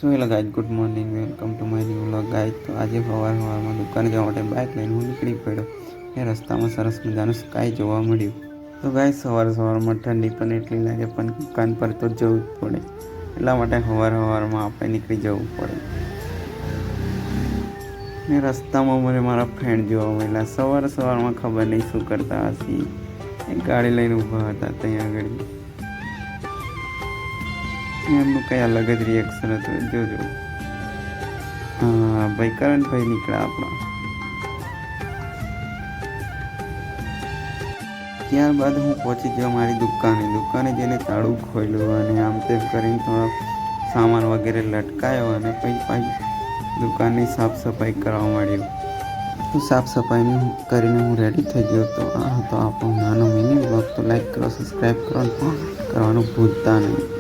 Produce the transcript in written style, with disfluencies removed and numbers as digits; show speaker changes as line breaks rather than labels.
So hello guide, good morning, welcome to my new vlog guide. તો આજે સવારમાં દુકાને જવા માટે બાઇક લઈને હું નીકળી પડ્યો. એ રસ્તામાં સરસ મજાનું સ્કાય જોવા મળ્યું. તો ગાઈડ સવારમાં ઠંડી પણ એટલી લાગે પણ દુકાન પર તો જવું જ પડે, એટલા માટે સવારમાં આપણે નીકળી જવું પડે. ને રસ્તામાં મને મારા ફ્રેન્ડ જોવા મળ્યા. સવારમાં ખબર નહીં શું કરતા હશે, એક ગાડી લઈને ઊભા હતા ત્યાં આગળ. એમનું કંઈ અલગ જ રિએક્શન હતું, જોજો. હા ભાઈ, કરણભાઈ નીકળ્યા આપણા. ત્યારબાદ હું પહોંચી ગયો મારી દુકાને જઈને તાળું ખોલ્યું અને આમ તેમ કરીને થોડો સામાન વગેરે લટકાયો અને પછી દુકાનની સાફ સફાઈ કરવા માંડ્યું. તો સાફ સફાઈ કરીને હું રેડી થઈ ગયો. તો આ હતો આપણો નાનો મિની બ્લોગ. તો લાઈક કરો, સબસ્ક્રાઈબ કરો, કરવાનું ભૂલતા નહીં.